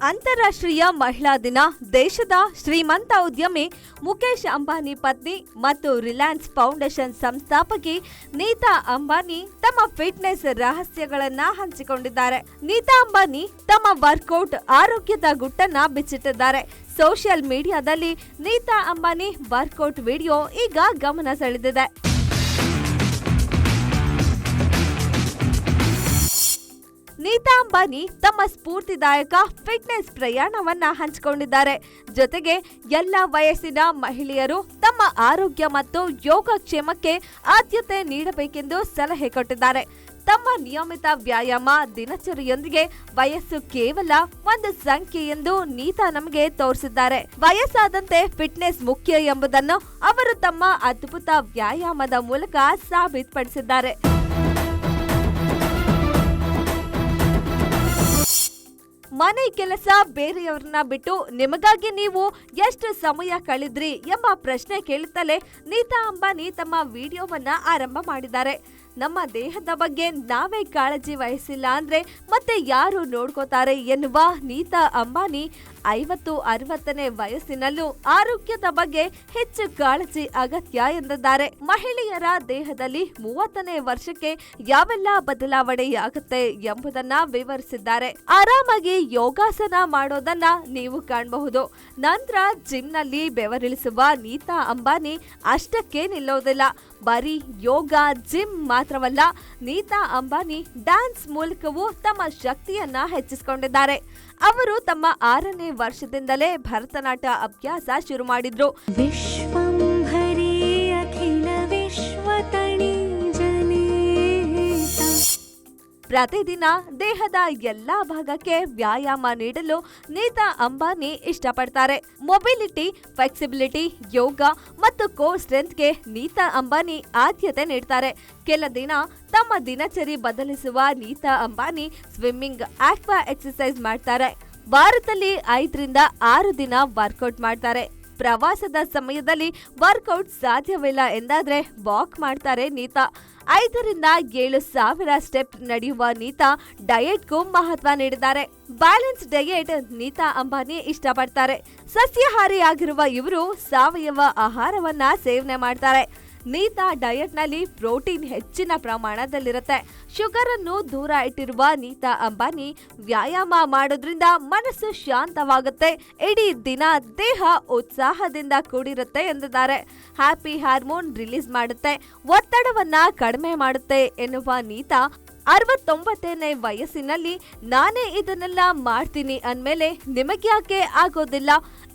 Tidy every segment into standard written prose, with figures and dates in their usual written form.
ಅಂತಾರಾಷ್ಟ್ರೀಯ ಮಹಿಳಾ ದಿನ ದೇಶದ ಶ್ರೀಮಂತ ಉದ್ಯಮಿ ಮುಖೇಶ್ ಅಂಬಾನಿ ಪತ್ನಿ ಮತ್ತು ರಿಲಯನ್ಸ್ ಫೌಂಡೇಶನ್ ಸಂಸ್ಥಾಪಕಿ ನೀತಾ ಅಂಬಾನಿ ತಮ್ಮ ಫಿಟ್ನೆಸ್ ರಹಸ್ಯಗಳನ್ನ ಹಂಚಿಕೊಂಡಿದ್ದಾರೆ. ನೀತಾ ಅಂಬಾನಿ ತಮ್ಮ ವರ್ಕೌಟ್ ಆರೋಗ್ಯದ ಗುಟ್ಟನ್ನ ಬಿಚ್ಚಿಟ್ಟಿದ್ದಾರೆ. ಸೋಷಿಯಲ್ ಮೀಡಿಯಾದಲ್ಲಿ ನೀತಾ ಅಂಬಾನಿ ವರ್ಕೌಟ್ ವಿಡಿಯೋ ಈಗ ಗಮನ ಸೆಳೆದಿದೆ. ನೀತಾ ಅಂಬಾನಿ ತಮ್ಮ ಸ್ಫೂರ್ತಿದಾಯಕ ಫಿಟ್ನೆಸ್ ಪ್ರಯಾಣವನ್ನ ಹಂಚಿಕೊಂಡಿದ್ದಾರೆ. ಜೊತೆಗೆ ಎಲ್ಲ ವಯಸ್ಸಿನ ಮಹಿಳೆಯರು ತಮ್ಮ ಆರೋಗ್ಯ ಮತ್ತು ಯೋಗಕ್ಷೇಮಕ್ಕೆ ಆದ್ಯತೆ ನೀಡಬೇಕೆಂದು ಸಲಹೆ ಕೊಟ್ಟಿದ್ದಾರೆ. ತಮ್ಮ ನಿಯಮಿತ ವ್ಯಾಯಾಮ ದಿನಚರಿಯೊಂದಿಗೆ ವಯಸ್ಸು ಕೇವಲ ಒಂದು ಸಂಖ್ಯೆ ಎಂದು ನೀತಾ ನಮಗೆ ತೋರಿಸಿದ್ದಾರೆ. ವಯಸ್ಸಾದಂತೆ ಫಿಟ್ನೆಸ್ ಮುಖ್ಯ ಎಂಬುದನ್ನು ಅವರು ತಮ್ಮ ಅದ್ಭುತ ವ್ಯಾಯಾಮದ ಮೂಲಕ ಸಾಬೀತುಪಡಿಸಿದ್ದಾರೆ. ಮನೆ ಕೆಲಸ ಬೇರೆಯವ್ರನ್ನ ಬಿಟ್ಟು ನಿಮಗಾಗಿ ನೀವು ಎಷ್ಟು ಸಮಯ ಕಳೆದ್ರಿ ಎಂಬ ಪ್ರಶ್ನೆ ಕೇಳುತ್ತಲೇ ನೀತಾ ಅಂಬಾನಿ ತಮ್ಮ ವಿಡಿಯೋವನ್ನ ಆರಂಭ ಮಾಡಿದ್ದಾರೆ. ನಮ್ಮ ದೇಹದ ಬಗ್ಗೆ ನಾವೇ ಕಾಳಜಿ ವಹಿಸಿಲ್ಲ ಅಂದ್ರೆ ಮತ್ತೆ ಯಾರು ನೋಡ್ಕೋತಾರೆ ಎನ್ನುವ ನೀತಾ ಅಂಬಾನಿ 50-60ನೇ ವಯಸ್ಸಿನಲ್ಲೂ ಆರೋಗ್ಯದ ಬಗ್ಗೆ ಹೆಚ್ಚು ಕಾಳಜಿ ಅಗತ್ಯ ಎಂದಿದ್ದಾರೆ. ಮಹಿಳೆಯರ ದೇಹದಲ್ಲಿ 30ನೇ ವರ್ಷಕ್ಕೆ ಯಾವೆಲ್ಲ ಬದಲಾವಣೆಯಾಗುತ್ತೆ ಎಂಬುದನ್ನ ವಿವರಿಸಿದ್ದಾರೆ. ಆರಾಮಾಗಿ ಯೋಗಾಸನ ಮಾಡೋದನ್ನ ನೀವು ಕಾಣಬಹುದು. ನಂತರ ಜಿಮ್ನಲ್ಲಿ ಬೆವರಿಳಿಸುವ ನೀತಾ ಅಂಬಾನಿ ಅಷ್ಟಕ್ಕೆ ನಿಲ್ಲೋದಿಲ್ಲ. ಬರೀ ಯೋಗ ಜಿಮ್ ಮಾತ್ರವಲ್ಲ, ನೀತಾ ಅಂಬಾನಿ ಡ್ಯಾನ್ಸ್ ಮೂಲಕವೂ ತಮ್ಮ ಶಕ್ತಿಯನ್ನ ಹೆಚ್ಚಿಸಿಕೊಂಡಿದ್ದಾರೆ. ಅವರು ತಮ್ಮ 6ನೇ ವರ್ಷದಿಂದಲೇ ಭರತನಾಟ್ಯ ಅಭ್ಯಾಸ ಶುರು ಮಾಡಿದ್ರು. ಪ್ರತಿದಿನ ದೇಹದ ಎಲ್ಲಾ ಭಾಗಕ್ಕೆ ವ್ಯಾಯಾಮ ನೀಡಲು ನೀತಾ ಅಂಬಾನಿ ಇಷ್ಟಪಡ್ತಾರೆ. ಮೊಬಿಲಿಟಿ, ಫ್ಲೆಕ್ಸಿಬಿಲಿಟಿ, ಯೋಗ ಮತ್ತು ಕೋರ್ ಸ್ಟ್ರೆಂತ್ಗೆ ನೀತಾ ಅಂಬಾನಿ ಆದ್ಯತೆ ನೀಡ್ತಾರೆ. ಕೆಲ ದಿನ ತಮ್ಮ ದಿನಚರಿ ಬದಲಿಸುವ Neeta Ambani swimming, aqua exercise ಮಾಡ್ತಾರೆ. ವಾರದಲ್ಲಿ 5ರಿಂದ 6 ದಿನ ವರ್ಕೌಟ್ ಮಾಡ್ತಾರೆ. ಪ್ರವಾಸದ ಸಮಯದಲ್ಲಿ ವರ್ಕೌಟ್ ಸಾಧ್ಯವಿಲ್ಲ ಎಂದಾದ್ರೆ ವಾಕ್ ಮಾಡ್ತಾರೆ ನೀತಾ. 5ರಿಂದ 7 ಸಾವಿರ ಸ್ಟೆಪ್ ನಡೆಯುವ ನೀತಾ ಡಯೆಟ್ಗೂ ಮಹತ್ವ ನೀಡಿದ್ದಾರೆ. ಬ್ಯಾಲೆನ್ಸ್ ಡಯೆಟ್ ನೀತಾ ಅಂಬಾನಿ ಇಷ್ಟಪಡ್ತಾರೆ. ಸಸ್ಯಾಹಾರಿ ಆಗಿರುವ ಇವರು ಸಾವಯವ ಆಹಾರವನ್ನ ಸೇವನೆ ಮಾಡ್ತಾರೆ. ನೀತಾ ಡಯಟ್ ನಲ್ಲಿ ಪ್ರೋಟೀನ್ ಹೆಚ್ಚಿನ ಪ್ರಮಾಣದಲ್ಲಿರುತ್ತೆ. ಶುಗರ್ ಅನ್ನು ದೂರ ಇಟ್ಟಿರುವ ನೀತಾ ಅಂಬಾನಿ ವ್ಯಾಯಾಮ ಮಾಡೋದ್ರಿಂದ ಮನಸ್ಸು ಶಾಂತವಾಗುತ್ತೆ, ಇಡೀ ದಿನ ದೇಹ ಉತ್ಸಾಹದಿಂದ ಕೂಡಿರುತ್ತೆ ಎಂದಿದ್ದಾರೆ. ಹ್ಯಾಪಿ ಹಾರ್ಮೋನ್ ರಿಲೀಸ್ ಮಾಡುತ್ತೆ, ಒತ್ತಡವನ್ನ ಕಡಿಮೆ ಮಾಡುತ್ತೆ ಎನ್ನುವ ನೀತಾ 69ನೇ ವಯಸ್ಸಿನಲ್ಲಿ ನಾನೇ ಇದನ್ನೆಲ್ಲ ಮಾಡ್ತೀನಿ ಅಂದ್ಮೇಲೆ ನಿಮಗ್ಯಾಕೆ ಆಗೋದಿಲ್ಲ?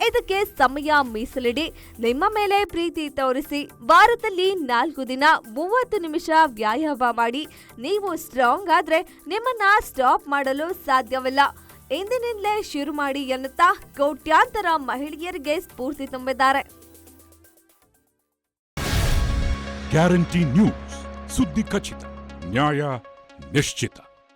ಇದಕ್ಕೆ ಸಮಯ ಮೀಸಲಿಡಿ, ನಿಮ್ಮ ಮೇಲೆ ಪ್ರೀತಿ ತೋರಿಸಿ, ವಾರದಲ್ಲಿ 4 ದಿನ 30 ನಿಮಿಷ ವ್ಯಾಯಾಮ ಮಾಡಿ. ನೀವು ಸ್ಟ್ರಾಂಗ್ ಆದ್ರೆ ನಿಮ್ಮನ್ನ ಸ್ಟಾಪ್ ಮಾಡಲು ಸಾಧ್ಯವಿಲ್ಲ. ಇಂದಿನಿಂದಲೇ ಶುರು ಮಾಡಿ ಎನ್ನುತ್ತಾ ಕೋಟ್ಯಾಂತರ ಮಹಿಳೆಯರಿಗೆ ಸ್ಫೂರ್ತಿ ತುಂಬಿದ್ದಾರೆ. ಗ್ಯಾರಂಟಿ ನ್ಯೂಸ್, ಸುದ್ದಿ ಖಚಿತ, ನ್ಯಾಯ ನಿಶ್ಚಿತ.